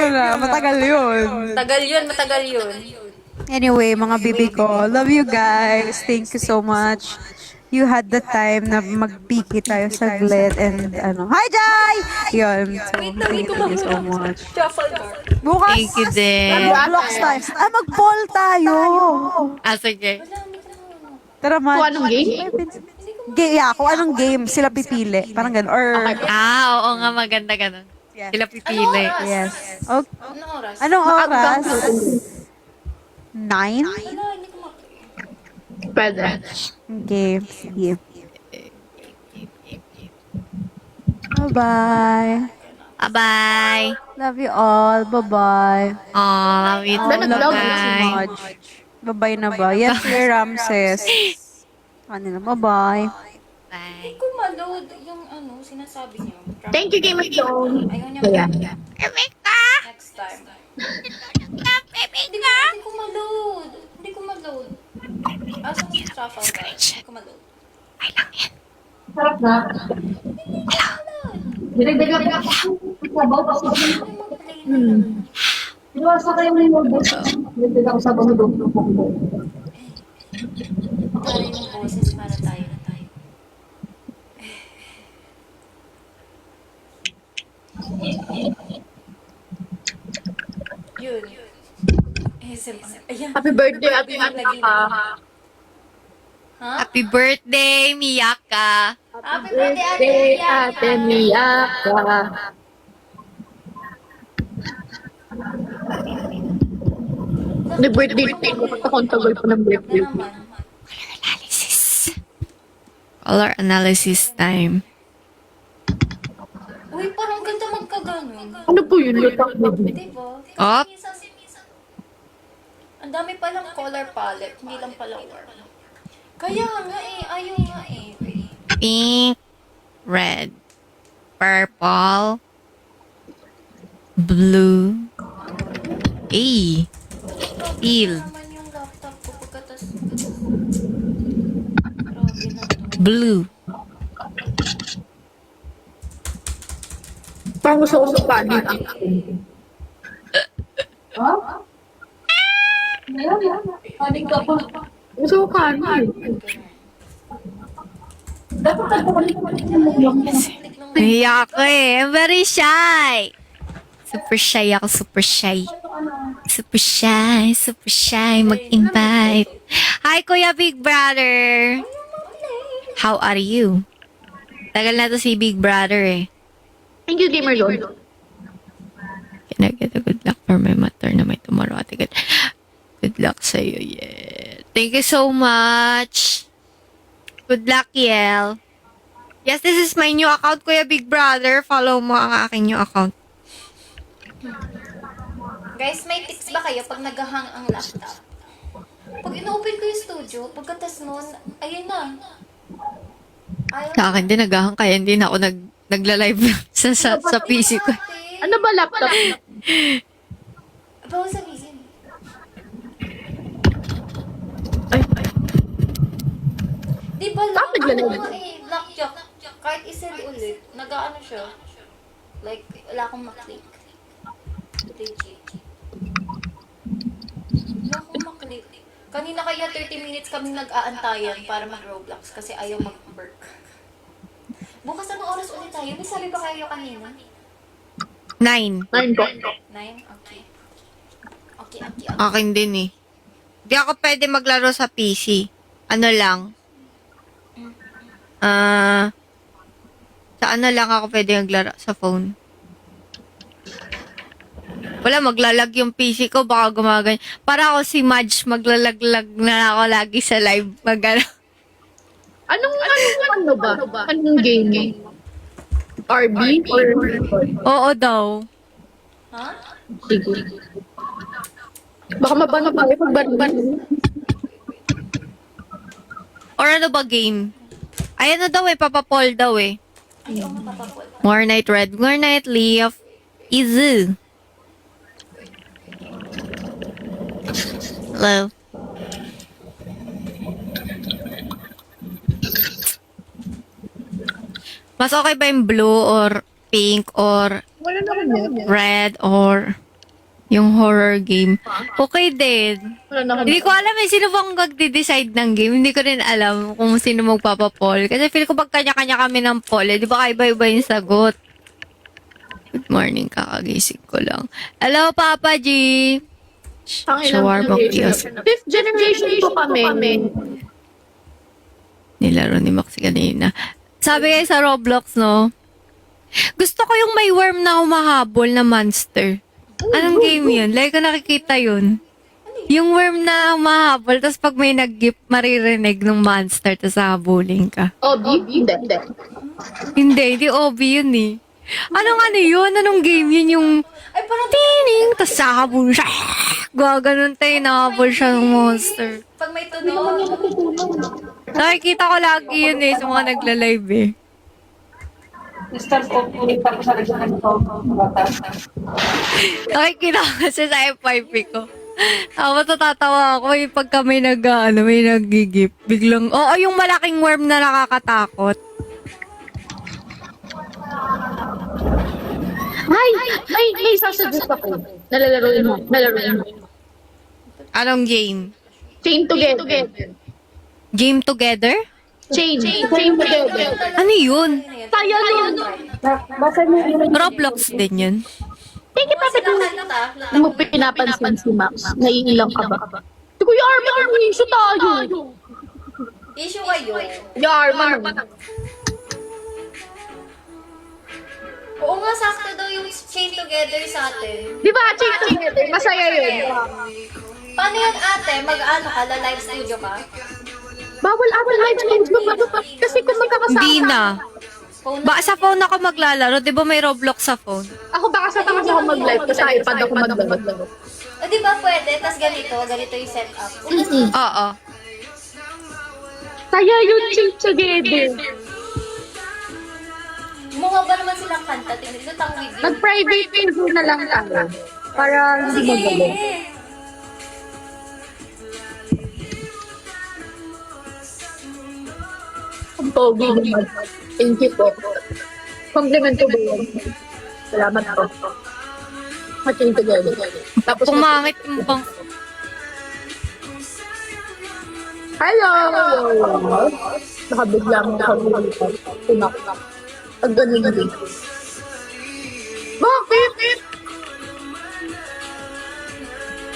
yun ah. Matagal yun. Matagal yun. Anyway, mga bibi ko, love you guys. Thank you so much. You had the time na magpiki tayo saglit and ano. Hi, Jai! Yun. So, thank you so much. Truffle bar. Bukas, Thank you din. mag-vlogs tayo. Mag-ball tayo. Sige. Tara, Kung Madge. anong game? Yeah, kung anong game sila pipili. Parang ganun. Or, Oo nga, maganda ganun. Sila pipili. yes. Okay. Anong oras? Anong oras? 9? Wala, hindi ko Pwede. Okay. Sige. Bye-bye. Bye-bye. Love you all. Bye-bye. Oh, love you Oh, too. love you so Bye. much. Bye-bye na ba? Yes, Sir Ramses. Ano na? Bye-bye. Bye. ko ma-load yung ano, sinasabi niyo. Thank you, Gamer Zone. Ayaw niya Ayan. next time. Baby Hindi ko ma-load. Hindi ko ma-load. Asa si Truffle bar? Hindi ko ma-load. Sarap na. Dinagdagan ka pa. Sabaw pa sa Ano mag-play na lang? Iwasa kayo ng noodles. Dinagdagan ko sa bumudog. Para yung boses para tayo na tayo. Yun. ASMR. Ayan. Happy birthday, Ate Hana. Ha? Happy birthday, Miyaka. Happy birthday, Ate Birthday, Miyaka. Ate Miyaka. Hindi birthday ko. Pagkakontagal pa ng birthday. Ano naman? Analysis. Color analysis time. Uy, parang ganda magkaganon. Ano po yun? Lutang mo. Diba? Op. Ang dami palang color palette, hindi lang pala warm. Kaya nga eh, ayaw nga eh. Pink, red, purple, blue, teal, Naman yung laptop ko pagkatas. Grabe na to. blue. Parang gusto ko sa panin. Ha? Panin ka pa. Gusto ko kanin. Dapat nagpapalik mo Nahiya ako eh. I'm very shy. Super shy ako, super shy. Super shy. Mag-invite. Hi, Kuya Big Brother. How are you? Tagal na to si Big Brother eh. Thank you, Gamer Zone. Can I get a good luck for my matter na may tomorrow? Ate, good luck sa'yo, yeah. Thank you so much. Good luck, Yel. Yes, this is my new account, Kuya Big Brother. Follow mo ang aking new account. Guys, may tips ba kayo pag naghahang ang laptop? Pag ino-open ko yung studio, pagkatas nun, ayun na. Ayaw Sa akin din, naghahang kaya hindi na ako nagla-live sa PC ko. Ano ba laptop? Bawal sabihin. Ay, Di ba lang, Bakit ano ganun? nga eh, lockjack. Kahit isend ulit, nag-ano siya. Like, wala akong maklik. Legit. Wala akong maklik. Kanina kaya 30 minutes kami nag-aantayan para mag-Roblox kasi ayaw mag-work. Bukas anong oras ulit tayo? May sabi ba kayo kanina? 9. 9 po. 9? Okay. Okay. Akin din eh. Di ako pwede maglaro sa PC. Ano lang? Sa ano lang ako pwede maglaro sa phone. Wala, maglalag yung PC ko, baka gumaganyan. Para ako si Madge, maglalaglag na ako lagi sa live. Anong ano ba? Anong game? RB? Or... Oo daw. Ha? Sige. Baka mabano pa pag ban. Or ano ba game? Ay, ano daw eh, papapol daw eh. Ayaw mapapapol. More Night Red, More Night Leaf, Izu. Hello. Mas okay ba yung blue or pink or Wala naman yun. red or Yung horror game. Okay din. Wala na Hindi ko alam sino bang magde-decide ng game. Hindi ko rin alam kung sino magpapapol. Kasi feel ko pag kanya-kanya kami ng poll, di ba iba-iba yung sagot? Good morning, kakagising ko lang. Hello, Papa G! Shawarma kiosk. Fifth generation po kami. Nilaro ni Maxi kanina. Sabi kayo sa Roblox, no? Gusto ko yung may worm na humahabol na monster. Anong game yun? Like ko nakikita yun. Yung worm na humahabol, tapos pag may nag-gift, maririnig ng monster, tapos hahabulin ka. Obi? Hindi. Hindi OB yun eh. Ano yun? Anong game yun? Yung Ay, parang tining, tapos hahabol siya. Gaganon tayo, nahabol siya ng monster. pag may tunog. Nakikita ko lagi yun eh, sa mga nagla-live eh. Nakikita ko kasi sa FYP ko. Tapos natatawa ako yung pagka may may nagigip. Biglang, oo, yung malaking worm na nakakatakot. May sasuggest ako. Nalalaroin mo. Anong game? Chain together. Game Together? Chain together. Ano yun? Kaya nun. Roblox din yun. Thank you, Papa. Hindi mo pinapansin si Max. Naiilang ka ba? Si Kuya Arman, issue tayo. Issue kayo. Kuya Arman. Oo nga, sakto daw yung chain together sa atin. Di ba, chain together? Masaya yun. Paano yan ate? Mag-ano ka? La-live studio ka? Bawal live studio. Kasi kung magkakasama. Hindi na. Phone Ba, sa phone ako maglalaro. Di ba may Roblox sa phone? Ako baka sa takas ako mag-live kasi iPad ako mag-live. O di ba pwede? Tapos ganito yung setup. Oo. Kaya yun, chain together. Mga ba naman silang kanta? Tinutang with you. Nag-private video na lang tayo. Para hindi magalo. Ang pogi naman. Thank you po. Compliment ko ba yun? Salamat po. Matching together. Tapos Pumangit yung bang... hello! Nakabigla mo nakabigla. Punak. Ang galing din. Bakit?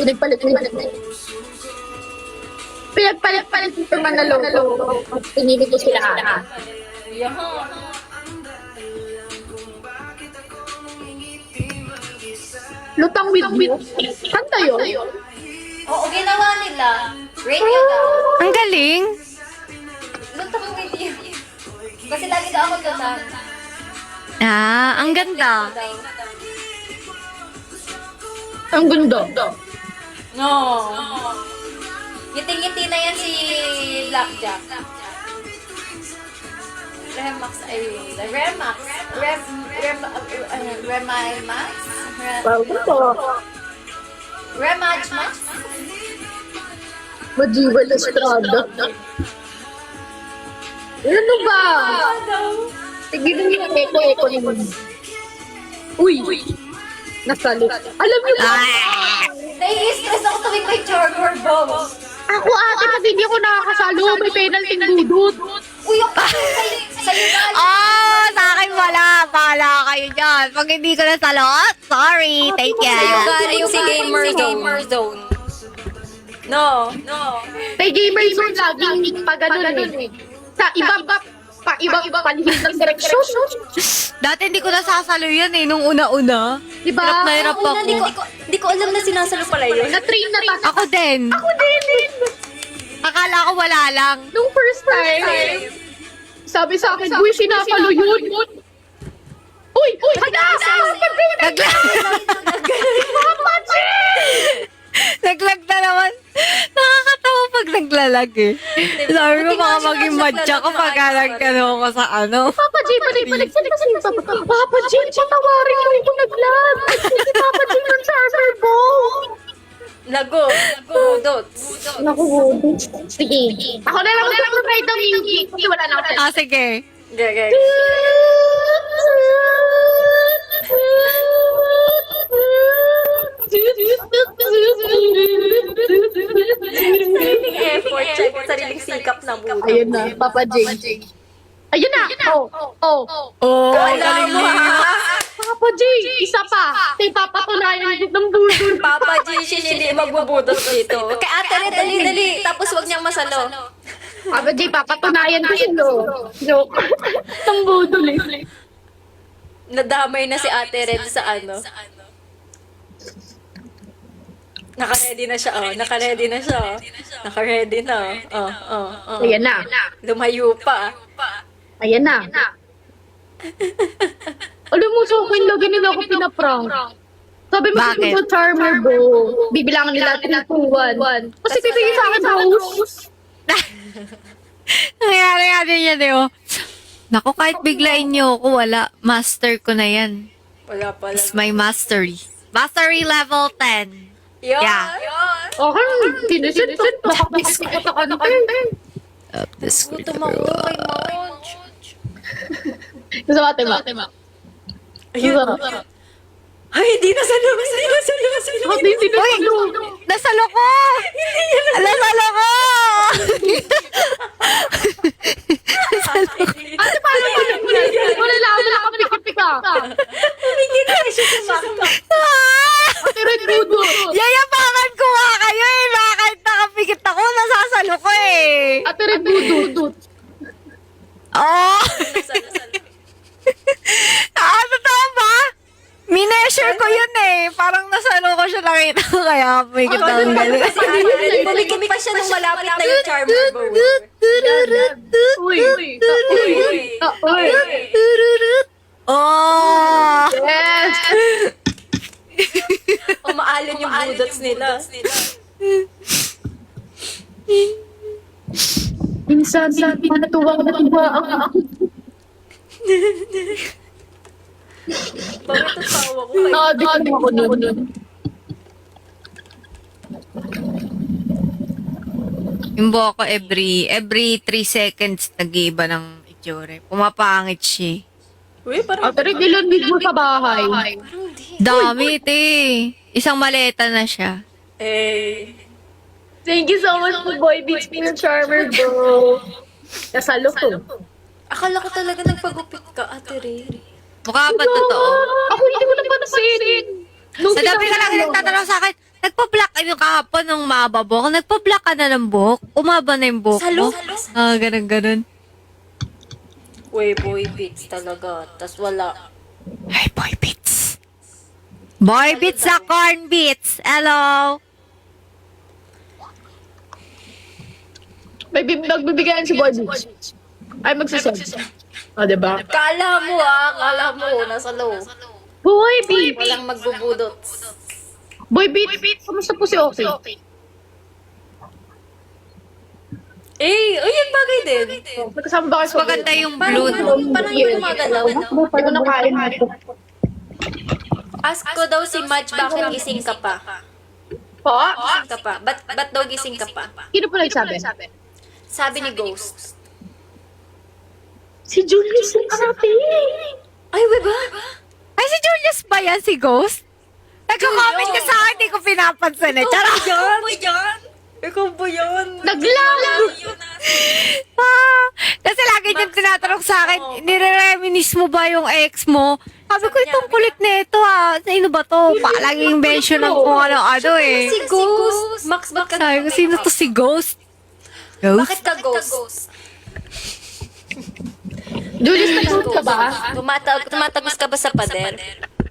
Pinagpalit ito man na logo. Pinili ko sila Lutang with you. Kanta yun? Oo, ginawa nila. Radio daw. Ang galing! Lutang with you. Kasi lagi daw ako lutang. Ah, ang ganda. Ang ganda. No. Ngiti-ngiti na yan si Blackjack. Remax, Remax. Remax? Wow, ito. Rematch Max? Majiwal Estrada. Ano ba? Tignan niyo yung eko naman. Uy! Nasalit. Alam niyo ba? Nai-stress ako tuwing may charger bombs. Ako ate, pag hindi ako nakakasalo, may penalty dudut. Uy, yung sa'yo na. Oh, sa akin wala. Bahala kayo dyan. Pag hindi ko nasalot, sorry. Take Sa'yo care. galing si Gamer Zone. No. May gamer zone laging pag ganun eh. Sa ibang palihim ng direksyon. Dati hindi ko nasasalo yan eh, nung una-una. Diba? Hirap na hirap ako. Hindi ko alam na sinasalo pala yun. Na-train na tayo. Ako din. Akala ko wala lang. Nung first time, sabi sa akin, uy, sinasalo yun. Uy! Hala! Naglag na naman. Nakakatawa pag naglalag eh. Sabi ko baka maging matcha ko pag nagkano ko sa ano. Papa J, balik. Papa J, patawarin mo kung naglag. Si Papa J ng server mo. Lago. Dots. Naku, sige. Ako na lang mag-try daw music. Kasi wala na ako. Ah, sige. Gagay. Sariling effort, check. Sariling sikap na budo. Ayun na, Papa J. Ayun na! Oh. Alam mo ha? Papa J, isa pa. May papatunayan ng bulbul. Papa G, hindi magbubudot dito. Kay ate rin, dali. Tapos wag niyang masalo. Papa J, papatunayan ko yun, no? Joke. Ng budol eh. Nadamay na si ate Red sa ano. Naka-ready na siya, oh. Naka-ready na siya, oh. Naka-ready na, oh. Ayan na. Lumayo pa. Ayan na. Alam mo, so akin lagi nila ako pinaprank. Sabi mo Bakit? sa Charmer, bro. Bibilangan nila 3, 2, 1. Kasi bibigyan sa akin, Rose. Nangyari nga din yan eh, oh. Naku, kahit biglain niyo ako, wala. Master ko na yan. Wala pala. It's my mastery. Mastery level 10. Yun! Yeah. Okay, tinisit. Baka bisikot ka sa kanta. Up the screen. Gutom ako kay Monch. Gusto mo, tema. Ayun. Ay, hindi na salo. Hindi na Uy! Nasalo ko! Nasalo ko! Ate, paano wala lang nakapikipika. Hindi na siya sumakta. Ate, red budo. Yayabangan ko nga kayo eh! Bakit nakapikit ako? Nasasalo ko eh! Ate, red budo. Oh! Salo. Totoo ba? Mineasure ko yun eh. Parang nasalo ko siya nakita ko kaya pikit ang galing. Bumikit pa siya nung malapit na yung Charmer bowl. Uy. Oh! Yes. Umaalon yung budots nila. Minsan, natuwa ako. Bakit ang tawa ko kay Di ako nun. Yung buhok ko every 3 seconds nag-iiba ng itsure. Pumapangit siya. Uy, parang Ate, red nilundig mo sa bahay. parang di. Dami, te. Isang maleta na siya. Thank you so much po, Boy Beats, Pino Charmer, bro. Nasalo ko. Akala ko talaga nagpagupit ka, Ate Ray. Mukha ba totoo? Ako hindi ko napansin. Sa dami ka lang nagtatanong sa akin, nagpa-block yung kahapon ng mahaba buhok. Nagpa-block ka na ng buhok? Umaba na yung buhok mo? Ganun. Uy, boy beats talaga. Tas wala. Hey, boy bits. Boy bits sa corn bits. Hello. May nagbibigyan si Boy Beats. Ay, magsasab. Diba? Kala mo, nasa low. Boy Beats! Walang magbubudot. Boy Beats! Kamusta po si Okay? Ayun bagay din. Nagkasama ba kayo sa Maganda yung Parang blue. parang gumagalaw. Hindi ko nakain mo. Ask ko daw si Madge bakit gising ka pa. Po? Gising ka pa. Ba't daw gising ka pa? Sino po nagsabi? Sabi ni Ghost. Si Julius yung ate. Ay, ba? Ay, si Julius ba yan? Si Ghost? Nagko-comment ka sa akin, hindi ko pinapansin eh. Charot! Ikaw ba yan? Naglang! Kasi lagi niyang tinatanong sa akin, nire-reminis mo ba yung ex mo? Sabi ko, itong kulit na ito ha. Sino ba to? Laging mention ng kung ano-ano eh. Si Ghost. Max, bakit Sabi ko, sino to si Ghost? Ghost? Bakit ka Ghost? Julius, nag-out ka ba? Tumatagos ka ba sa pader?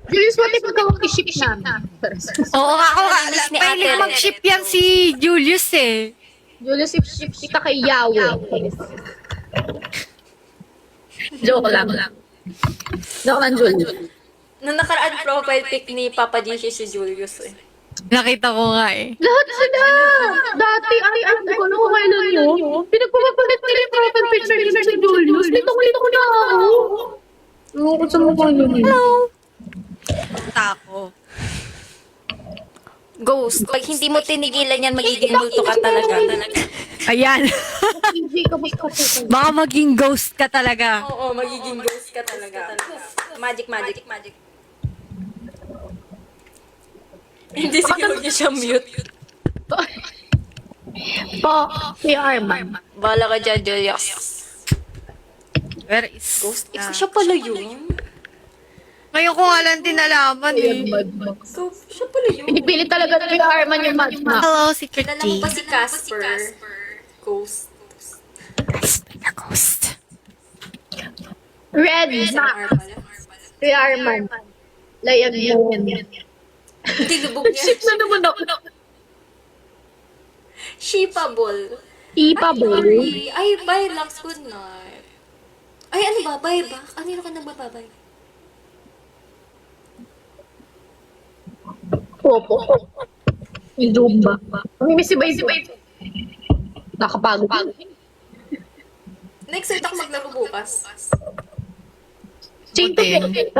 Julius, what if magkawang i-ship na? Oo, ako Namiss ni Ate Pailing Red. mag-ship yan si Julius eh. Julius, i-ship kita kay Yawe. Joke lang. Joke lang, Julius. Nung nakaraan profile pic ni Papa G si Julius eh. Nakita ko nga eh. Lahat sila! Dati, hindi ko alam kung kailan yun. Pinagpapapalit nila yung profile picture nila si Julius. Litong-lito ko na ako. Ewan ko sa mukha yun. Hello. Tako. Ghost, pag hindi mo tinigilan yan, magiging multo ka talaga. Ayan. Hindi ka basta ko. Baka maging ghost ka talaga. Oo, magiging ghost ka talaga. Magic. Hindi siguro niya siya mute. Po, Kuya Arman. Bala ka dyan, Julius. Where is Ghost X, siya pala yun. Ngayon ko nga lang din nalaman eh. So, siya pala yun. Pinipilit talaga ni Kuya Arman yung Mad Max. Hello, Secret Kilala mo G. pa si Casper. Ghost. The ghost. Red Sa Max. R pala. Kuya Arman. Layag mo. Hindi lubog niya. Ship na naman ako. Shippable. Ipa boy. Ay, bye, Lux, good night. Ay, ano ba? Bye ba? Kanino ka nagbababay? Popo. Yung Zumba. Mamimiss si Bay. Nakapagod. Na-excite ako maglaro bukas. Chain to get.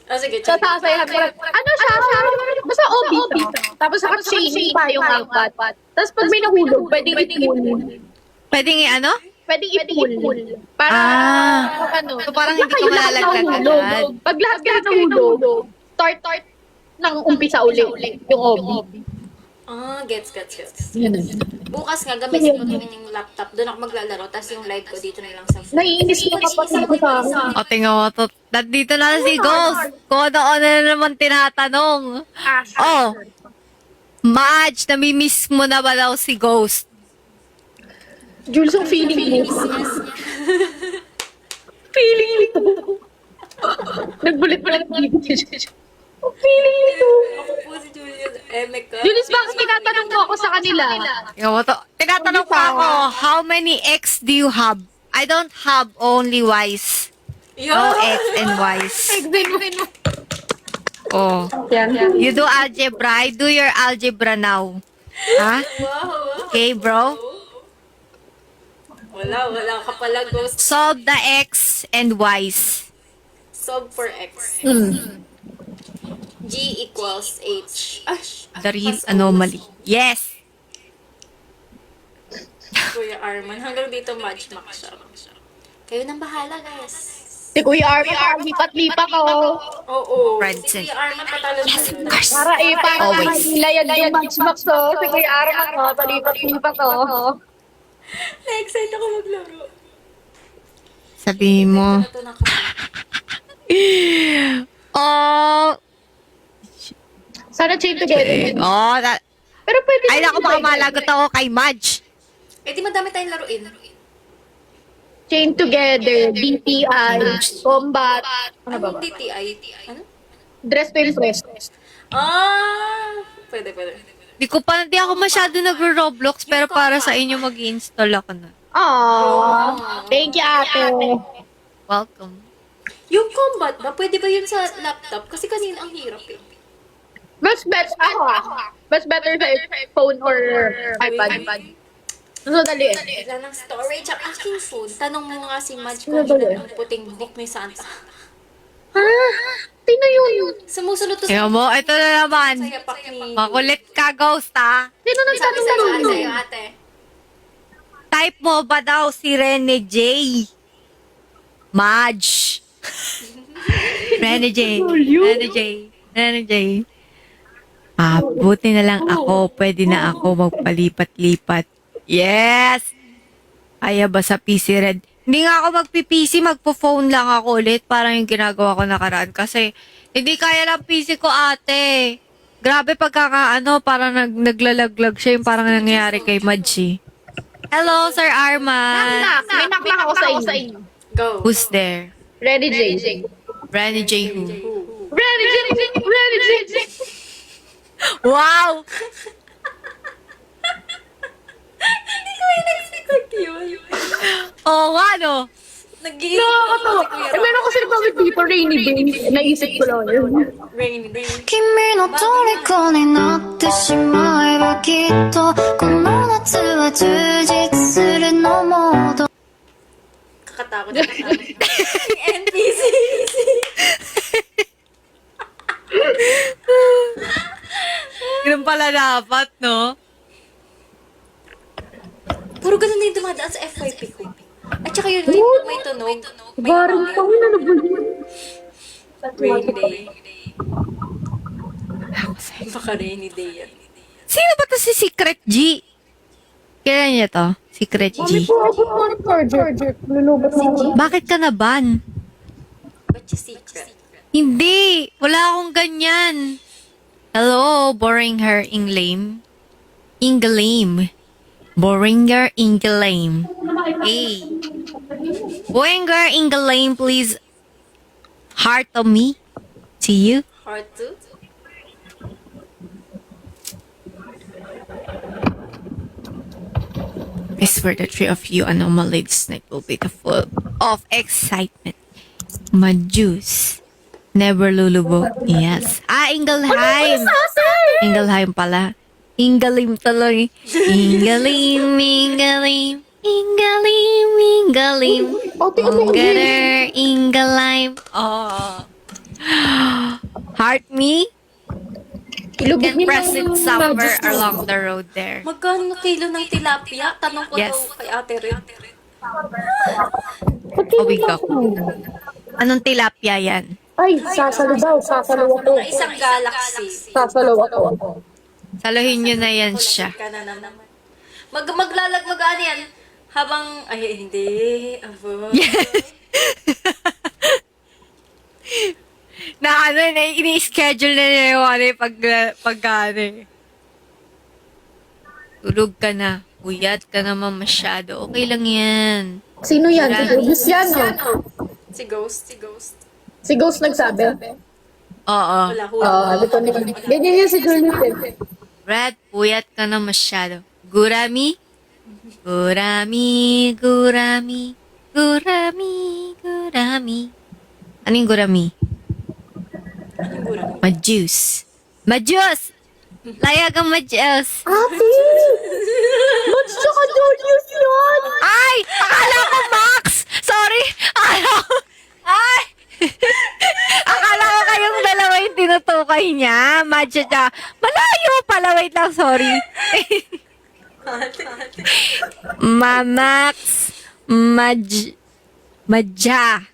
Sige, Sa sasayahan ko lang. Ano siya? Basta obita. Tapos saka chain pa yung angkat. Tapos pag may nahulog, pwedeng i-pull. Pwedeng ano? Pwedeng i-pull. Para, ano. So, parang hindi ko lahat malalaglag nahulog. agad. Pag lahat kayo nahulog, start ng umpisa ulit yung obi. Gets. Ganun. Bukas nga, gamitin ko din yung laptop. Doon ako maglalaro. Tapos yung live ko dito na lang sa phone. Naiinis yung kapatid ko sa akin. O, tingnan mo to. Nandito na si Ghost. Kung ano na naman tinatanong. Oh. Madge, namimiss mo na ba daw si Ghost? Jules, ang feeling mo. Feeling nito. Nagbulit-bulit ang feeling nito. Ako po si Julius. Emeka. Jules, bakit tinatanong mo ako sa kanila? Tingnan mo to. Tinatanong pa ako, how many X do you have? I don't have only Y's. No X and Y's. Oh. You do algebra. I do your algebra now. Ha? Wow. Okay, bro? Wala ka pala, Ghost. Solve the X and Y's. Solve for X. G equals H. The real anomaly. Yes! Kuya Arman. Hanggang dito, match-match siya. Kayo nang bahala, guys. Si Kuya Arman, lipat-lipat ko. Oo. Friends Si and- Kuya Arman patalo na yun. Para para Always. nilayan yung match-match ko. Si Kuya Arman ko, palipat-lipat ko. Na-excite ako maglaro. Sabihin mo. Ito na kami. Oh! Sana chain together. Oh, that... Pero pwede Ay, naku, baka malagot ako kay Madge. Eh, di madami tayong laruin. chain together, DTI, combat, ano ba ba? Anong DTI? Ano? Dress to impress. Pwede. Di ako masyado nag-Roblox, pero para sa inyo mag-install ako na. Aww. Thank you, ate. Welcome. Yung combat ba? Pwede ba yun sa laptop? Kasi kanina ang hirap eh. Mas better sa phone or iPad. So, dali. Wala ng storage ang aking phone. Tanong mo nga si Madge Ano kung ba ilan yan? ang puting book ni Santa. Tingnan yun. Sumusunod to Tingnan mo, ito na naman. sa yapak ni... Makulit ka, Ghost, ha? Sino Sabi nagtanong sa'yo, na ate, yun? ate. Type mo ba daw si Rene J? Madge. Rene J. Rene J. Buti na lang ako. Pwede na ako magpalipat-lipat. Yes! Kaya ba sa PC Red? Hindi nga ako magpi-PC, magpo-phone lang ako ulit. Parang yung ginagawa ko nakaraan. Kasi, hindi kaya lang PC ko, ate. Grabe parang naglalaglag siya. Yung parang nangyayari kay Madji. Hello, Sir Arman. May knock ako sa inyo. Go. Who's there? Ready, J. Rene J who? Ready, J. Wow! Hindi ko in-expect yun. Oo nga, no? Nag-iisip Nakakatawa. ako si Kuya Eh, meron kasi nagpapit dito, rainy day. Naisip ko lang yun. Rainy. 君の虜になってしまえばきっとこの夏は充実するのモード Kakatakot na NPC. Ganun pala dapat, no? Puro ganun na yung dumadaan sa FYP ko. At saka yun, may tunog. May Barang pang na nabuli. Rainy day. Ako sa Baka rainy day yan. Sino ba to si Secret G? Kailan niya to? Secret Mami G. po, abot mo ng charger. Lulubat na ako. Bakit ka na ban? But your secret. Hindi! Wala akong ganyan. Hello, boring her inglame. Inglame. Boringer inglame. Hey. Boringer inglame, please. Heart of me. See you. Hard to? I swear the three of you anomaly this night will be the full of excitement. My juice. Never lulubog. Yes. Ingelheim. Ingelheim pala. Ingalim tuloy. Ingalim, Ingalim. Ingalim, Ingalim. Together, Ingalim. Oh. Heart me. Ilubog Can niyo press it ng somewhere Majus mo. along the road there. Magkano kilo ng tilapia? Tanong ko Yes. daw kay Ate Red. Awig ako. Anong tilapia yan? Ay, sasalo daw. Sasalo ako. Mga isang galaxy. Sasalo ako. Saluhin nyo na yan siya. Ka na naman. Maglalagmag ano yan? Habang, ay hindi. Abo. Na ano, ini-schedule na niya yung ano, pag ano eh. Tulog ka na. Uyat ka naman masyado. Okay lang yan. Sino yan? Si Julius yan, no? Si Ghost, si Ghost. Si Ghost nagsabi. Oo. Wala, hula. Ito na. Ganyan yan si Julius. eh. Brad, puyat ka na masyado. Gurami? Gurami, gurami, gurami, gurami. Ano yung gurami? Anong gura? Majus. Majus! Layag ang majus. Ate! Ba't tsaka Julius yan? Ay! Akala ko Max! Sorry! Akala ko... Ay! Akala ko kayong dalawa yung tinutukay niya. Madja siya. Malayo pala. Wait lang, sorry. Mamax. Majax. Madya!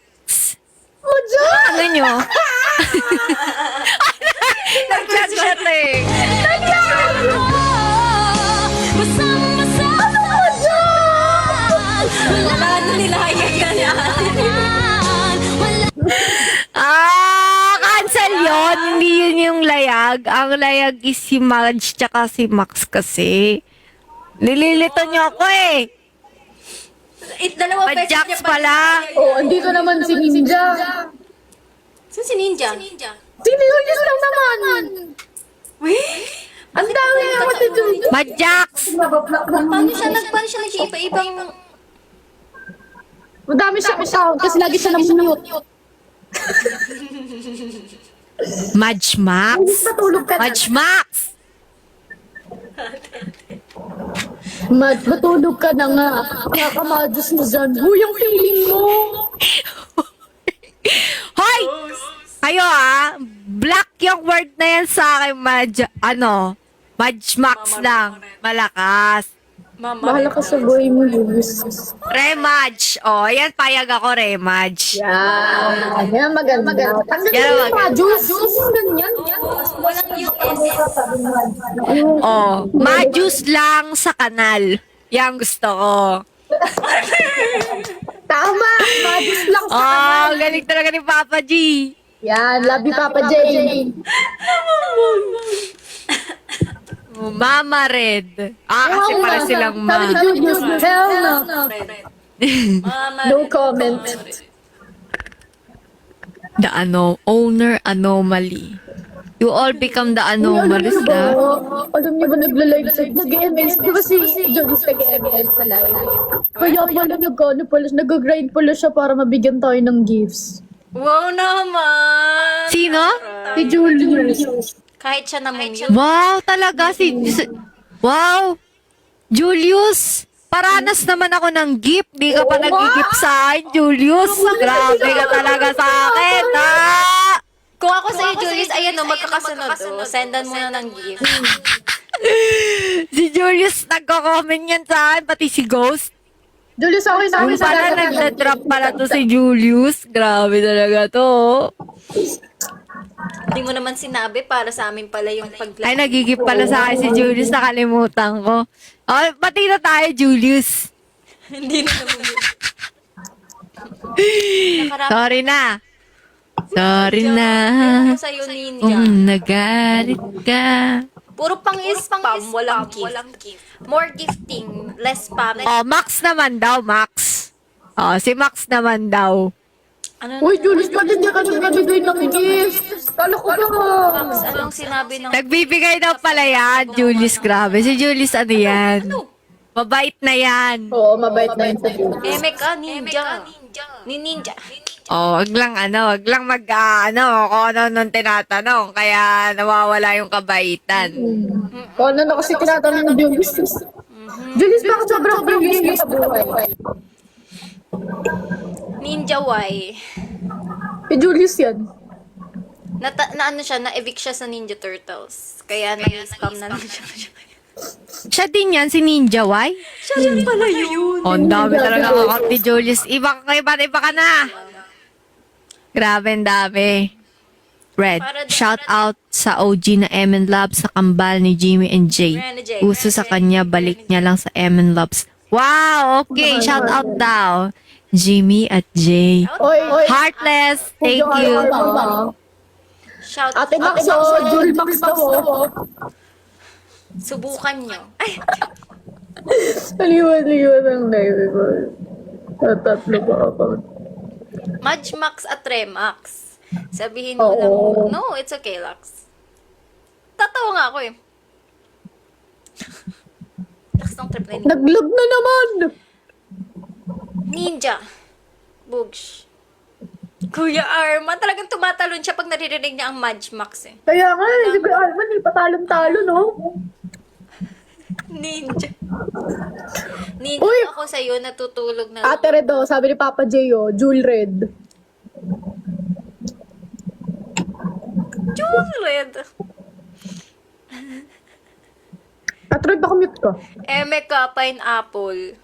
Ano nyo? Nag-chat eh. Wala na nilayag ka na. Cancel yon. Hindi yun yung layag. Ang layag is si Madge tsaka si Max kasi. Nililito niyo ako eh. Dalawa beses Majax niya pala. Oh, andito naman si Ninja. Saan si Ninja? Si Julius lang naman. Wait! Ang dami naman si Julius. Majax! Paano siya nag-iiba-ibang... Madami siya kasama kasi lagi siya nang-mute. Madge Max? Matulog ka na. Madge Max! Matulog ka na nga. Nakakamadus mo dyan. Uy, ang feeling mo. Hoy! Kayo black yung word na yan sa akin, Madge Max lang. Malakas. Mama. Bahala ka sa boy mo, Julius. Remadge. Oh, ayan, payag ako, Remadge. Yan. Yan, maganda. Tanggalin Yan, mo maganda. pa, Jules. Ganyan. Walang US. Oh, Majus lang sa kanal. Yan gusto ko. Tama. Madus lang sa Oh, galing talaga ni Papa G. Yan, love you, Papa Jane. Oh, Mama Red. Kasi para silang Sabi ni Julius, hell no. Mama. No comment. The owner anomaly. You all become the anomalies Alam niyo ba? na. Alam niyo ba nagla-live sa nag-ML? Di ba si Julius nag-ML sa live? Kaya pala nag-grind pala siya para mabigyan tayo ng gifts. Wow naman! Sino? Si Julius. Kahit siya naman yun. Wow, talaga wow. Julius, paranas naman ako ng gift. Di ka pa nag-gift sa akin, Julius. Grabe ka talaga sa akin, ha? Kung ako sa'yo, Julius, ayan o, magkakasunod o. Sendan mo na ng gift. Si Julius, nagko-comment yan sa akin, pati si Ghost. Julius, okay na Yung pala, nagda-drop pala to si Julius. Grabe talaga to. Hindi mo naman sinabi para sa amin pala yung pagla. Ay, nagigip pala sa akin si Julius. Nakalimutan ko. Oh, pati na tayo, Julius. Hindi na naman yun. Nakarami Sorry na. Sorry na. ko sa'yo, Ninja. Nagalit ka. Puro pang-spam, walang gift. More gifting, less spam. Oh, Max naman daw, Max. Oh, si Max naman daw. Ano Uy, Julius, ba't hindi ka nagbibigay ng gift? Kala ko ba? Max, anong sinabi ng... Nagbibigay daw pala yan, Julius. Grabe. Si Julius, ano yan? Mabait na yan. Oo, mabait na yun sa Julius. Eme ka, Ninja. Ni Ninja. Oh, wag lang mag, kung ano nung tinatanong. Kaya nawawala yung kabaitan. Kung ano na kasi tinatanong ni Julius. Julius, bakit sobrang bilis mo sa buhay? Ninja Y. Eh, Julius yan. Na ano siya, na-evict siya sa Ninja Turtles. Kaya nag-spam na lang siya. Siya din yan, si Ninja Y. Siya lang pala yun. Oh, ang dami talaga kakap ni Julius. Iba ka na. Grabe, ang dami. Red, shout out sa OG na M&L Labs sa kambal ni Jimmy and Jay. Uso sa kanya, balik niya lang sa M&L Labs. Wow, okay. Shout out daw. Jimmy at Jay. Oy, Heartless, thank you. Shout Ate Max, oh, Jul Max daw, oh. Subukan nyo. Ay, Aliwan ang live ko. Tatlo ba ako? Madge Max at Remax. Sabihin mo lang, no, it's okay, Lux. Tatawa nga ako eh. Lux ng trip na yun. Nag-log na naman! Ninja. Bugs. Kuya Arman, talagang tumatalon siya pag naririnig niya ang Madge Max eh. Kaya nga, hindi ko Arman, patalon-talo, no? Ninja. Ninja Uy! ako sa'yo, natutulog na lang. Ate Red, oh, sabi ni Papa J, oh, Jewel Red. Juliet. Ate Red, baka mute ka. Eme ka, pineapple.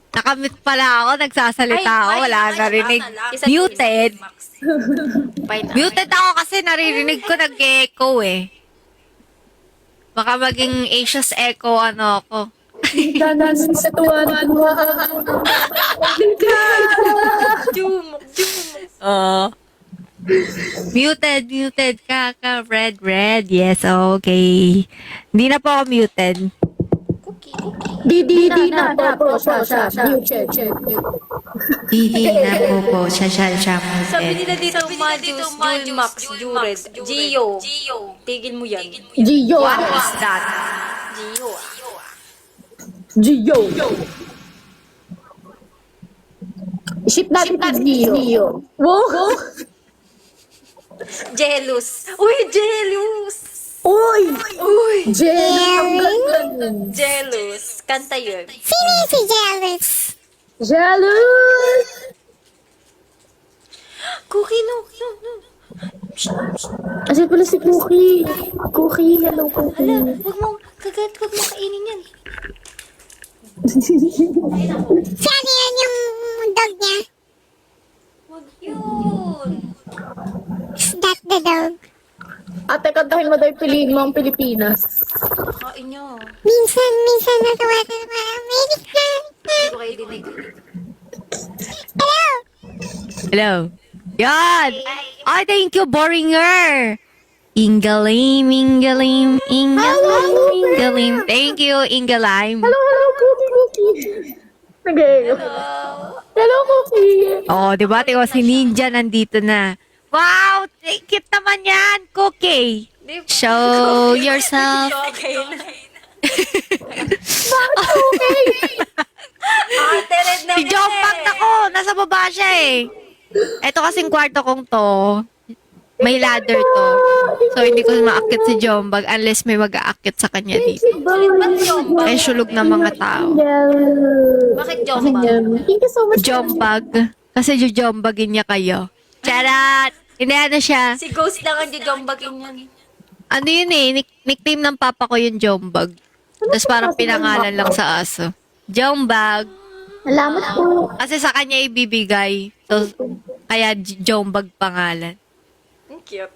Nakamute pala ako, nagsasalita ako, wala narinig. Muted. Pineapple. Muted ako kasi naririnig ko nag-echo eh. Baka maging Asia's echo ano ako. Danasin sa tuwan. Jumok. Muted ka, red. Yes, okay. Hindi na po ako muted. Di na, po, siya. Mute, check. Hindi na po siya Sabi muted. nila dito, Majus, Max, Jured, Gio. Tigil mo yan. Gio. What is that? Gio. Gio. Ship natin Gio. Wow! Jealous. Uy, jealous. Uy! Jealous! Jealous. Kanta yun. Jealous! Cookie, no. Asan pala si Cookie? Cookie, hello Cookie. Hala, huwag mo kainin yan. Saan yan yung dog niya? Huwag yun. Is that the dog? Ate, kantahin mo daw yung piliin mo ang Pilipinas. Kain nyo. Minsan natawa na American. Hindi ko kayo dinig. Hello! Hello. Yan! Ay, thank you, Boringer! Ingalim. Thank you, Ingalim. Hello, Cookie. Nag-eyo. Hello, Cookie. Oh, di ba? Tingnan si Ninja nandito na. Wow! Cute naman yan, Cookie. Show yourself. Okay na. Ate Red na Si Jompag ako, nasa baba siya eh. Ito kasing kwarto kong to. May ladder to. So, hindi ko maakit si Jombag unless may mag-aakit sa kanya dito. Ba't Jombag? Ay, sulog ng mga tao. Bakit Jombag? Thank you so much. Jombag. Kasi jujombagin niya kayo. Charat! Hindi ano siya. Si Ghost lang ang Jombagin yan. Ano yun eh, nickname ng papa ko yung Jombag. Tapos parang pinangalan lang sa aso. Jombag. Salamat po. Kasi sa kanya ibibigay. So, kaya Jombag pangalan. Ang cute.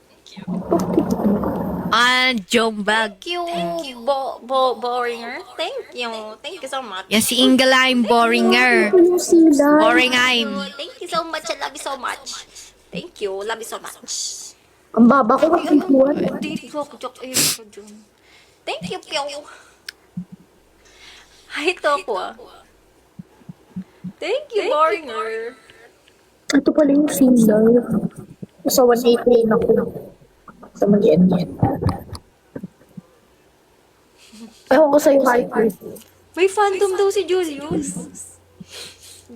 Jombag. Thank you, Boringer. Thank you. Thank you so much. Yan si Ingelheim Boringer. Yung sila. Boringheim. Thank you so much. I love you so much. Thank you. Love you so much. Ang baba ko ng ikuan. Hindi ko joke. Ayun ko dyan. Thank you, Pyo. Hi, Topo. Thank you, Boringer. Ito pala yung sila. Sa 188 na ko. Sa mag-end yan. Ewan ko sa'yo, Harper. May fandom daw si Julius.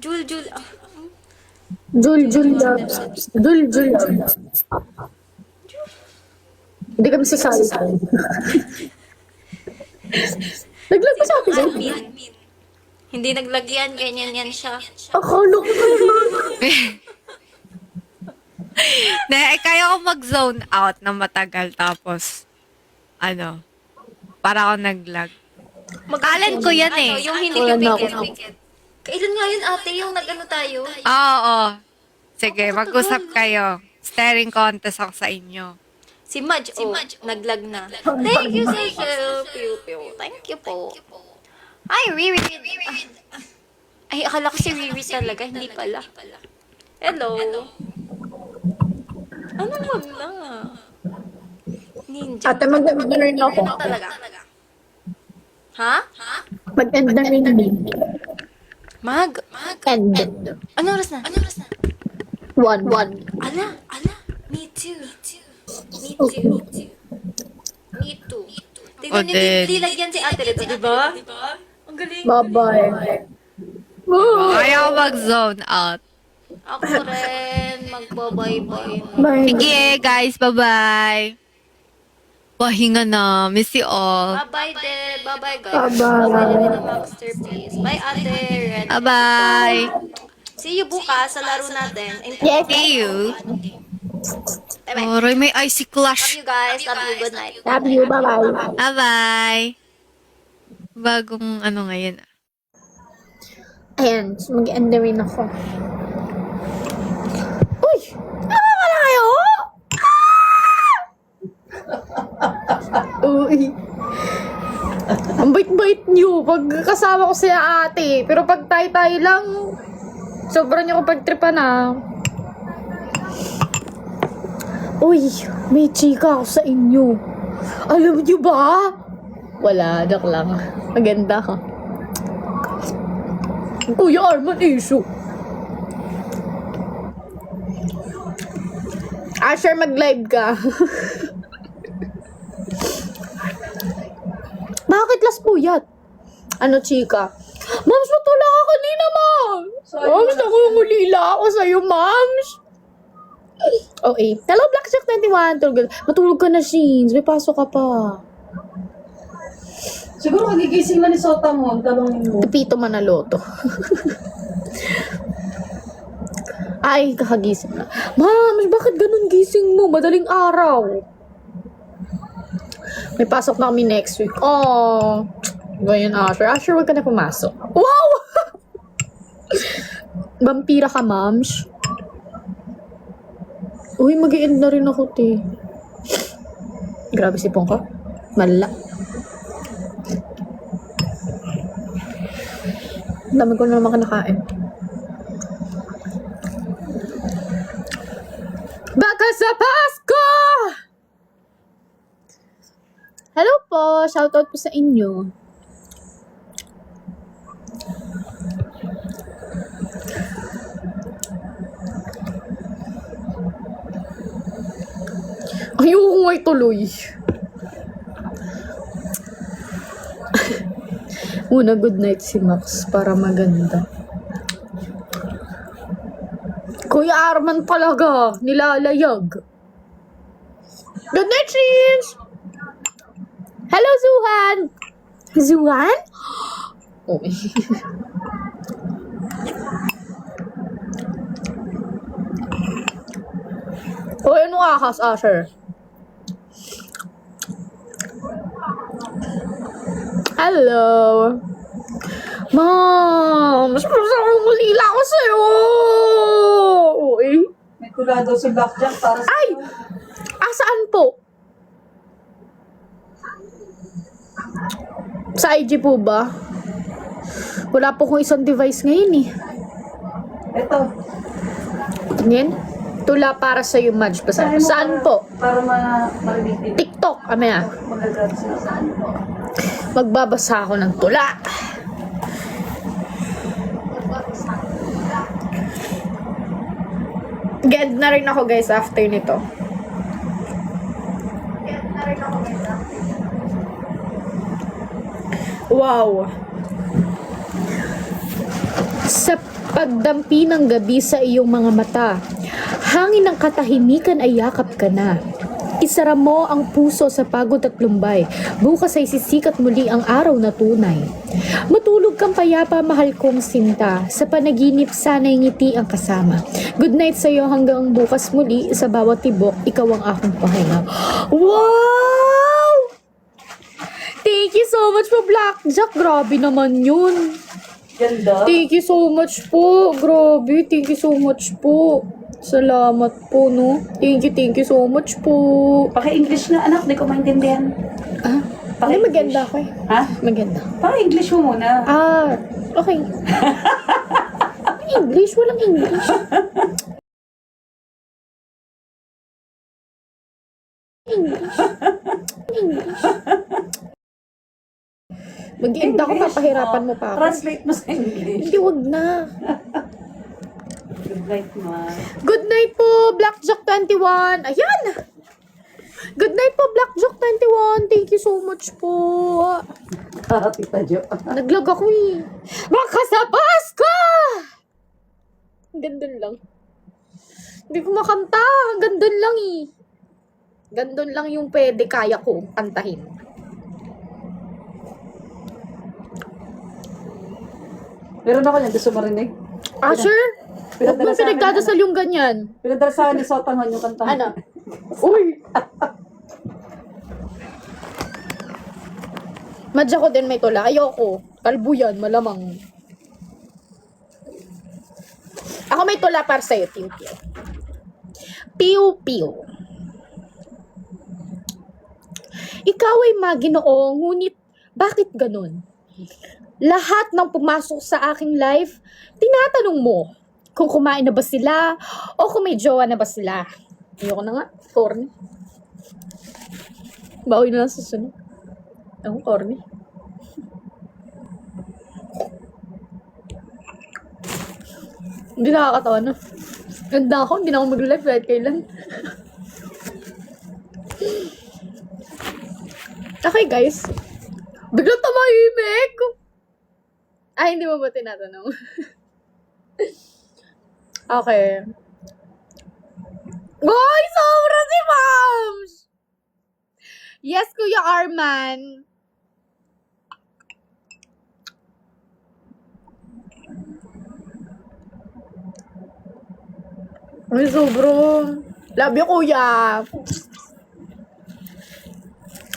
Jul. Jul. Hindi kami sasali. Naglag pa sa akin. Admin. Hindi naglagyan. Ganyan yan siya. Akala ko naman. Kaya ko mag-zone out na matagal tapos, para ako nag-lag. Talent ko yan eh. Yung hindi Wala na pipikit. Kailan nga yun, ate? Yung nag-ano tayo? Oo. Sige, mag-usap kayo. Staring contest ako sa inyo. Si Madge, naglag na. Thank you, Pew. Thank you po. Ay, Riri. Ay, akala ko si Riri talaga. Hindi pala. Hello. Anong wag na? Ninja. Ate, mag-end na rin ako. Ano talaga? Ha? Mag-end na rin din. End. Ano oras na? 1. Ala. Me too. Tingnan niyo, nilagyan si ate nito, di ba? Ang galing. Bye-bye. Kaya ko mag-zone out. Ako rin, magbabay-bye. Bye. Sige, guys. Bye-bye. Pahinga na. Miss you all. Bye-bye, de. Bye-bye, guys. Bye-bye. Bye-bye din ang masterpiece. Bye, ate. Ren. Bye-bye. See you bukas sa laro natin. Yes. See you. Bye-bye. Aray, may icy Love clash. you guys. Love you. Good night. Love you. Bye-bye. Bye-bye. Bagong ngayon. Ayan. So mag-end na rin ako. Uy! Ano ka na kayo? Uy. Ang bait-bait niyo pag kasama ko si ate. Pero pag tayo-tayo lang, sobrang niyo ko pagtripa na. Uy, may chika ako sa inyo. Alam niyo ba? Wala, joke lang. Maganda ka. Kuya Arman issue. Asher, mag-live ka. Bakit las puyat? Ano, chika? Mams, matula ka kanina, Mams. Mams, nangungulila ako sa'yo, Mams. Okay. Hello, Blackjack 21. Matulog ka na, Sheens. May pasok ka pa. Siguro magigising na ni Sota mo, talong mo. Pipito Manaloto. Ay, kakagising na. Ma'am, bakit ganun gising mo? Madaling araw. May pasok na kami next week. Oh, ganyan, Asher. Asher, wag ka na pumasok. Wow! Vampira ka, Mams. Uy, mag-i-end na rin ako, te. Grabe si Pongka. Malala. Ang dami ko na naman kinakain. Baka sa Pasko! Hello po! Shoutout po sa inyo. Ayoko nga ituloy. Una, good night si Max para maganda. Kuya Arman talaga, nilalayag. Good night, Shins! Hello, Zuhan! Zuhan? Oh. O, ano akas, Asher? Hello. Mom, mas ulila ako sa'yo. Uy. May tula daw si Blackjack para sa... Ay! Saan po? Sa IG po ba? Wala po kong isang device ngayon eh. Ito. Tingin? Tula para sa iyo, Madge. Saan po? Para marinig din. TikTok. Amaya. Magagrab sila. Saan po? Magbabasa ako ng tula. Get na rin ako guys after nito. Wow. Sa pagdampi ng gabi sa iyong mga mata, hangin ng katahimikan ay yakap ka na. Isara mo ang puso sa pagod at lumbay. Bukas ay sisikat muli ang araw na tunay. Matulog kang payapa, mahal kong sinta. Sa panaginip sana'y ngiti ang kasama. Good night sa'yo hanggang bukas muli. Sa bawat tibok, ikaw ang aking pahinga. Wow! Thank you so much po, Blackjack. Grabe naman yun. Ganda. Thank you so much po. Grabe. Thank you so much po. Salamat po, no? Thank you so much po. Paki-English na, anak. Di ko maintindihan. Ah, hindi maganda ako eh. Ha? Maganda. Paki-English mo muna. Ah, okay. English? Walang English. English. Mag-end ako, papahirapan mo pa ako. Translate mo sa English. Hindi, wag na. Good night, ma. Good night po, Blackjack21. Ayan! Good night po, Blackjack21. Thank you so much po. Tita Jo. Naglag ako eh. Makasabas ka! Hanggang dun lang. Hindi ko makanta. Hanggang dun lang eh. Hanggang dun lang yung pwede kaya ko kantahin. Meron ako yan. Gusto marinig? Ah, sure? Huwag mo pinagdadasal yung ganyan. Pinadalasahan ni Sotangon yung kanta. Ano? Uy! Madya ko din may tula. Ayoko. Kalbo yan, malamang. Ako may tula para sa'yo, Piu Piu. Piu Piu. Ikaw ay maginoo, ngunit bakit ganun? Lahat ng pumasok sa aking life, tinatanong mo kung kumain na ba sila o kung may jowa na ba sila. Ayoko na nga. Corny. Bawi na lang sa sunod. Ang corny. Hindi nakakatawa na. Ganda ako. Hindi na ako mag-live kahit kailan. Okay guys. Biglang tumahimik. Ay, hindi mo ba tinatanong? Okay. Goy! Sobra si Mams! Yes, Kuya Arman. Ay, sobra. Love you, Kuya.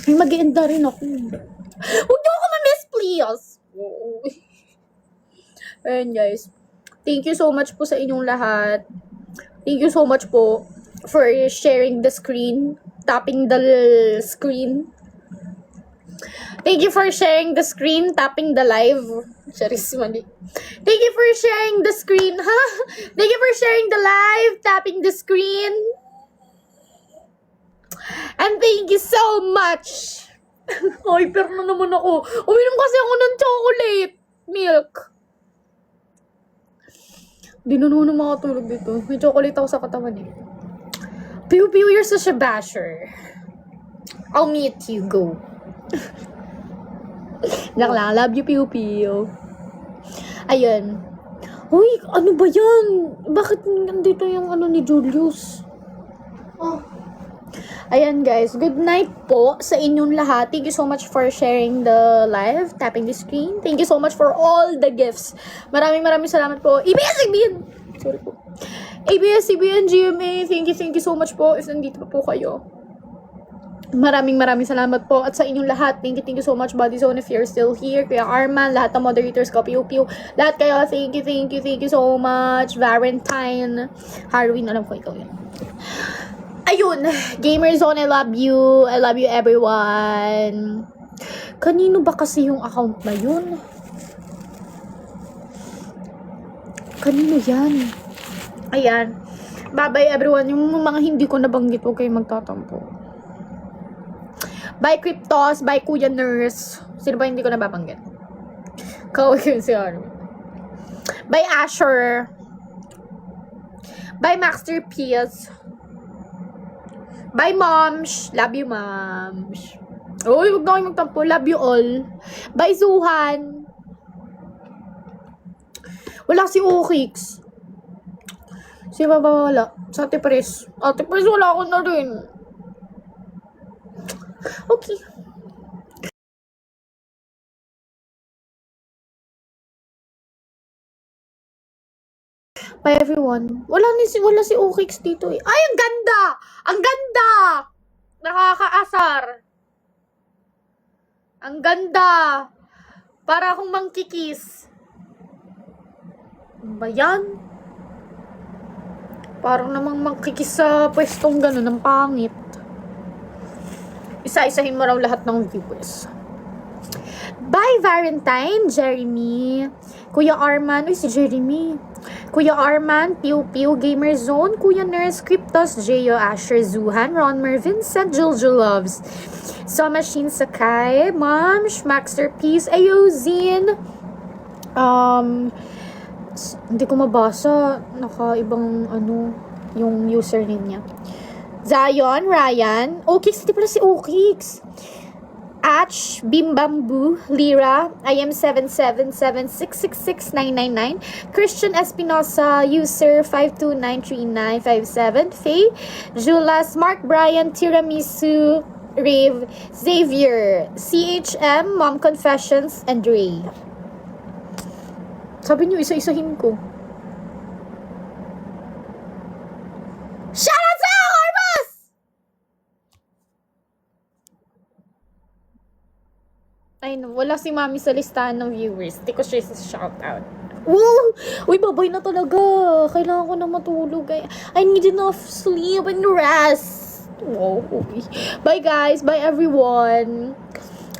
Ay, mag-i-end na rin ako. Huwag niyo ako ma-miss, please. Ayan, guys. Thank you so much po sa inyong lahat. Thank you so much po for sharing the screen, tapping the screen. Thank you for sharing the screen, tapping the live. Charis, mali. Thank you for sharing the screen, ha? Thank you for sharing the live, tapping the screen. And thank you so much. Hyper na naman ako. Uminom kasi ako ng chocolate milk. Di na naman makatulog dito. May chocolate ako sa katawan eh. Piu Piu, you're such a basher. I'll meet you. Go. Nakala, love you, Piu Piu. Ayun. Uy, ano ba yan? Bakit nandito yung ano ni Julius? Oh. Ayan guys, good night po sa inyong lahat. Thank you so much for sharing the live, tapping the screen. Thank you so much for all the gifts. Maraming salamat po. ABS-CBN! Sorry po. ABS-CBN, GMA, thank you so much po if nandito pa po kayo. Maraming salamat po. At sa inyong lahat, thank you so much, Body Zone, if you're still here. Kuya Arman, lahat ng moderators ko, Piu Piu. Lahat kayo, thank you so much. Valentine, Halloween, alam ko ikaw yun. Ayun, Gamerzone, I love you. I love you everyone. Kanino ba kasi yung account na yun? Kanino yan? Ayan. Bye-bye everyone. Yung mga hindi ko nabanggit, huwag kayong magtatampo. Bye Cryptos, bye Kuya Nurse. Sino ba hindi ko nababanggit? Kawag yun si Army. Bye Asher. Bye Masterpiece. Bye Moms. Love you Moms. Uy, huwag na kayo magtampo. Love you all. Bye Zuhan. Wala si Ukix. Sino ba wala? Sa Ate Pres. Ate Pres, wala ako na rin. Okay. Bye everyone. Wala si Ukix dito eh. Ay, ang ganda! Ang ganda! Nakakaasar. Ang ganda! Para akong mangkikis. Ano ba yan? Parang namang mangkikis sa pwestong gano'n, ang pangit. Isa-isahin mo raw lahat ng viewers. Bye, Valentine, Jeremy, Kuya Arman, uy, si Jeremy, Kuya Arman, Piu Piu, Gamerzone, Kuya Nurse, Cryptos, Jeyo, Asher, Zuhan, Ronmer, Vincent, Jojo Loves, So Machine Sakai, Moms, Masterpiece, Ayozin, hindi ko mabasa, naka-ibang, yung username niya. Zion, Ryan, Okix, hindi pala si Okix. Atch, Bimbambu, Lira, IM7776666999, Christian Espinosa, user 5293957, Faye, Julas, Mark Bryan, Tiramisu, Rave, Xavier, CHM, Mom Confessions, and Ray. Sabi niyo, isa-isahin ko. Shoutout sa Orbos! Ay no, wala si Mami sa listahan ng viewers. Hindi ko siya shoutout. Woo! Uy, babay na talaga. Kailangan ko na matulog. I need enough sleep and rest. Wow. Bye guys. Bye everyone.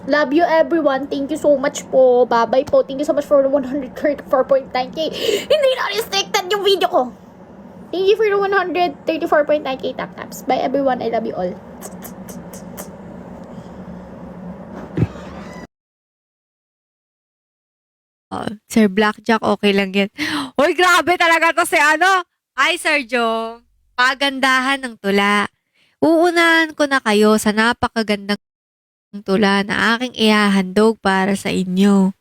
Love you everyone. Thank you so much po. Bye-bye po. Thank you so much for the 134.9k. Hindi na restricted yung video ko. Thank you for the 134.9k tap-taps. Bye everyone. I love you all. Sir Blackjack, okay lang yan. Uy, grabe talaga to si Ay, Sir Joe. Pagandahan ng tula. Uunahan ko na kayo sa napakagandang tula na aking ihahandog para sa inyo.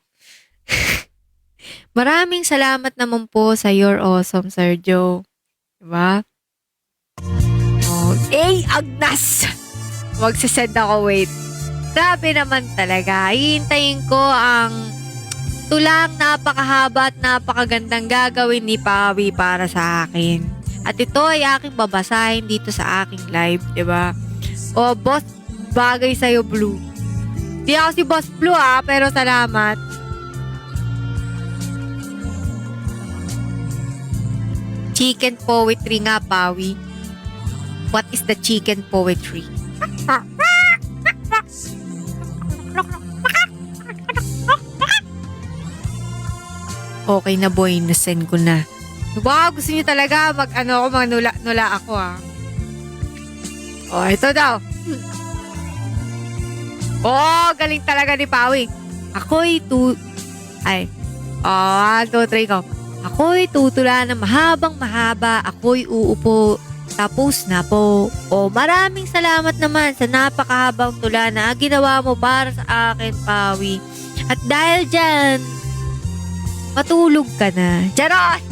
Maraming salamat naman po sa You're Awesome, Sir Joe. Diba? Oh, Agnes! Magsisend ako, wait. Grabe naman talaga. Hihintayin ko ang tulang napakahaba at napakagandang gagawin ni Pawi para sa akin. At ito ay aking babasahin dito sa aking live, diba? O, boss, bagay sa'yo, Blue. Di ako si Boss Blue, pero salamat. Chicken poetry nga, Pawi. What is the chicken poetry? Okay na boy, nasend ko na. Wow, gusto niyo talaga nula ako Oh, ito daw. Oh, galing talaga ni Pawi. Ako'y 1, 2, 3 go. Ako'y tutula ng mahabang mahaba. Ako'y uupo. Tapos na po. Oh, maraming salamat naman sa napakahabang tula na ginawa mo para sa akin, Pawi. At dahil dyan, matulog ka na. Charot!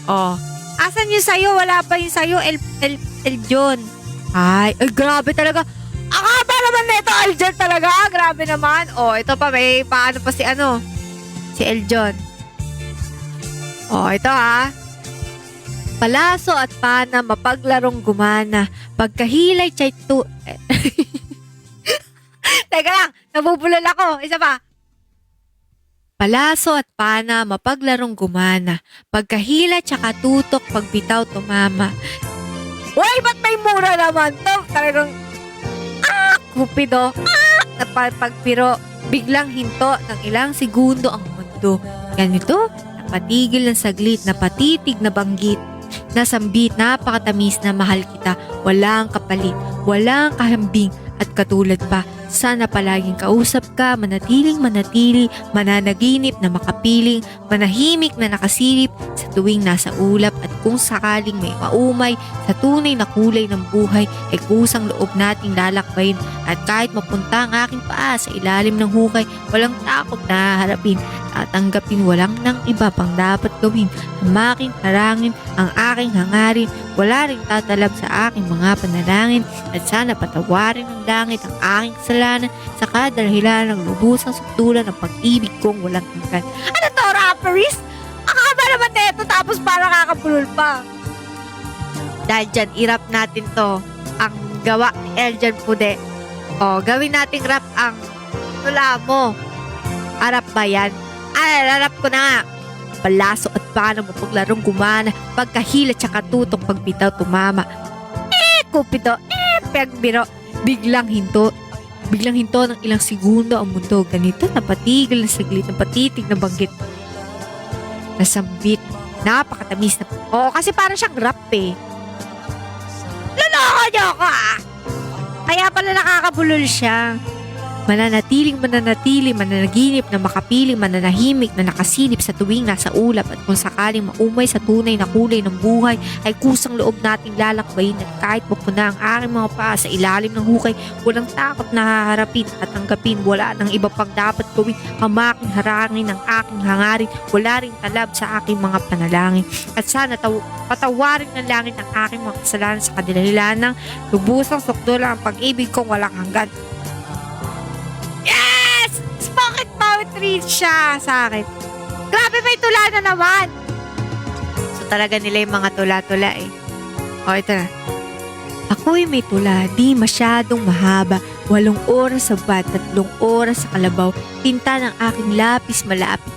Oh. Asan yung sayo? Wala pa yung sayo. Eljon. Ay, grabe talaga. Ang haba naman na ito, Eljon talaga. Grabe naman. Oh, ito pa, may paano pa si si Eljon. Oh, ito Palaso at pana, mapaglarong gumana. Pagkahilay, chay Teka lang, nabubulol ako. Isa pa. Palaso at pana, mapaglarong gumana. Pagkahila tsaka tutok, pagbitaw tumama. Uy, ba't may mura naman to? Talagang, kupido. Napapagpiro, biglang hinto ng ilang segundo ang mundo. Ganito, napatigil ng saglit, napatitig na banggit, nasambit, napakatamis na mahal kita, walang kapalit, walang kahambing, at katulad pa, sana palaging kausap ka, manatiling manatili, mananaginip na makapiling, manahimik na nakasilip sa tuwing nasa ulap, at kung sakaling may maumay sa tunay na kulay ng buhay ay kusang loob nating lalakbayin, at kahit mapunta ang aking paa sa ilalim ng hukay, walang takot na haharapin, tatanggapin, walang nang iba pang dapat gawin, hamakin, harangin ang aking hangarin, wala ring tatalab sa aking mga panalangin, at sana patawarin ng langit ang aking kasalanan sa kadahilan ng lubusang sukdulan ng pag-ibig kong walang hanggan. Ano to, rapperies? Akaba naman neto tapos parang kakabulol pa. Dahil dyan, i-rap natin to. Ang gawa ni Eljan Pude. O, gawin nating rap ang tula mo. Arap ba yan? Rarap ko na nga. Palaso at paano mo paglarong gumana, pagkahila tsaka tutok pagbitaw tumama. Kupido, pagbiro. Biglang hinto ng ilang segundo ang mundo. Ganito, napatigil na saglit, napatitig na banggit, nasambit, napakatamis na. Oo, kasi parang siyang rap eh. Loloko niyo ako Kaya pala nakakabulol siya. Mananatiling, mananaginip na makapiling, mananahimik na nakasilip sa tuwing nasa ulap, at kung sakaling maumay sa tunay na kulay ng buhay ay kusang loob nating lalakbayin, at kahit mapuna ang aking mga paa sa ilalim ng hukay, walang takot na haharapin at tanggapin, wala nang iba pang dapat gawin, hamaking, harangin ang aking hangarin, wala ring talab sa aking mga panalangin, at sana patawarin ng langit ang aking mga kasalanan sa kadahilan ng lubusang sukdulan ang pag-ibig kong walang hanggan. Pocket poetry siya sa akin. Grabe, may tula na naman. So talaga nila yung mga tula-tula eh. O, ito na. Ako'y may tula, di masyadong mahaba. 8 oras sa bat, 3 oras sa kalabaw. Tinta ng aking lapis malapit